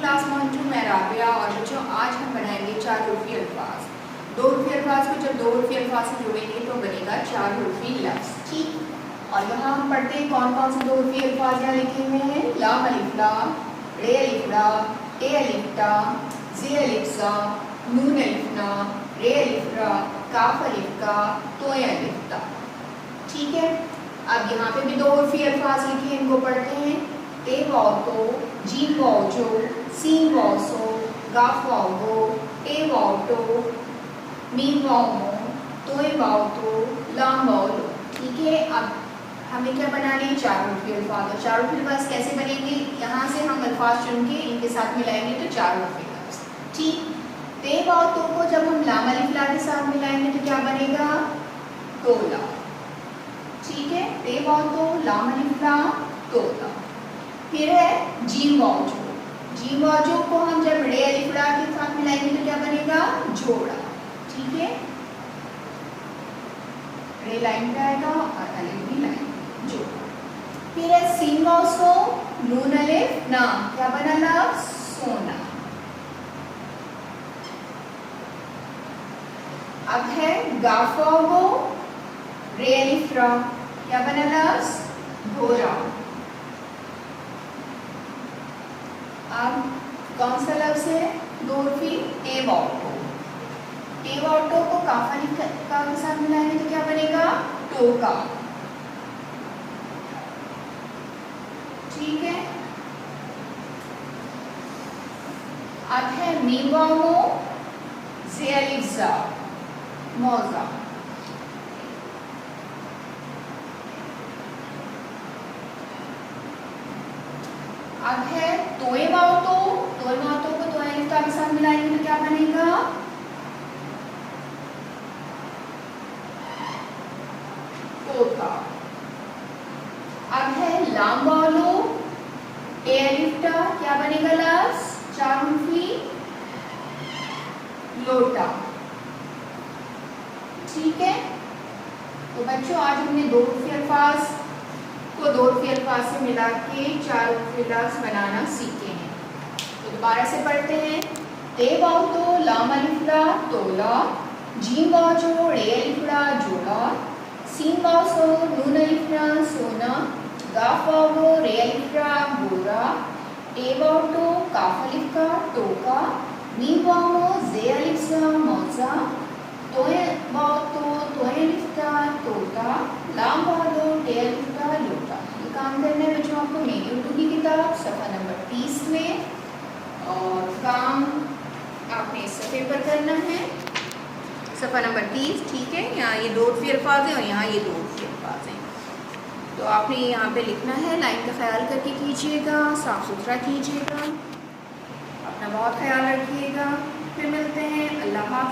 Class 1 2 मैं राबिया। और बच्चों आज हम बनाएंगे 4 हुर्फी अल्फाज। 2 हुर्फी अल्फाज को जब 2 हुर्फी अल्फाज से जोड़ेंगे तो बनेगा 4 हुर्फी लफ्ज़। ठीक। और यहाँ हम पढ़ते हैं कौन कौन से 2 हुर्फी अल्फाज यहाँ लिखे हुए हैं। लाम अलिफ ला, रे अलिफ ला, ए अलिफ ता, जे अलिफ सा, नून अलिफ ना, रे अलिफ रा, काफ अलिफ का, तोय अलिफ ता। ठीक है। अब यहाँ पे भी 2 हुर्फी अल्फाज लिखे हैं, इनको पढ़ते हैं। ते वाव तो, जीम वाव जो, सीन वाव सो, गाफ वाव गो, टे वाव टो, मीम वाव मो, तोय वाव तो, लाम वाव लो। ठीक है। अब हमें क्या बनाने हैं, 4 हुर्फी अल्फाज। और 4 हुर्फी अल्फाज कैसे बनेंगे, यहाँ से हम अल्फाज चुन के इनके साथ मिलाएंगे तो 4 हुर्फी लफ्ज़। ठीक। ते वाव तो को जब हम लाम अलिफ ला के साथ मिलाएंगे तो क्या बनेगा, तोला। ठीक है। ते वाव तो, लाम अलिफ ला, तोला। फिर है जीम वाव जो। जीम वाव जो को हम जब रे अलिफ ला के साथ मिलाएंगे तो क्या बनेगा, जोड़ा। ठीक है। रे लाइन पे आएगा और अलिफ भी लाइन, जोड़ा। फिर है सीन वाव सो, नून अलिफ ना, क्या बना लफ्ज़, सोना। अब है गाफ वाव गो, रे अलिफ रा, क्या बना लफ्ज़, घोरा। अब कौन सा लफ्ज़ है, 2 हुर्फी, टे वाव टो। टे वाव टो को काफ अलिफ का के साथ मिलाएंगे तो क्या बनेगा, टोका। ठीक है। अब है मीम वाव मो, जे अलिफ जा, मौजा। अब है तोय वाव तो। तोय वाव तो को तोय अलिफ के साथ मिलाएंगे तो क्या बनेगा, तोता। अब है लाम वाव लो, ए अलिफ टा, क्या बनेगा लफ्ज़, 4 हुर्फी, लोटा। ठीक है। तो बच्चों आज हमने 2 हुर्फी अल्फाज को 2 हुर्फी अल्फाज से मिला के 4 हुर्फी लफ्ज़ बनाना सीखे हैं। तो दोबारा से पढ़ते हैं। ते वाव तो, लाम अलिफ ला, तोला। जीम वाव जो, रे अलिफ ला, जोड़ा। सीन वाव सो, नून अलिफ ना, सोना। गाफ वाव गो, रे अलिफ रा, गोरा। टे वाव टो, काफ अलिफ का, टोका। मीम वाव मो, जे अलिफ सा, मौजा। तोय वाव तो, तोय अलिफ का, तोता। लाम वाव दो, टे अलिफ का, लोटा। ये काम करना है बच्चों आपको मेरी उर्दू की किताब सफ़ा नंबर 30 में। और काम आपने इस सफ़े पर करना है, सफ़ा नंबर 30। ठीक है। यहाँ ये 2 हुर्फी अल्फाज हैं और यहाँ ये 2 हुर्फी अल्फाज हैं। तो आपने यहाँ पे लिखना है, लाइन का ख्याल करके कीजिएगा, साफ़ सुथरा कीजिएगा, अपना बहुत ख्याल रखिएगा। फिर मिलते हैं, अल्लाह हाफ़िज़।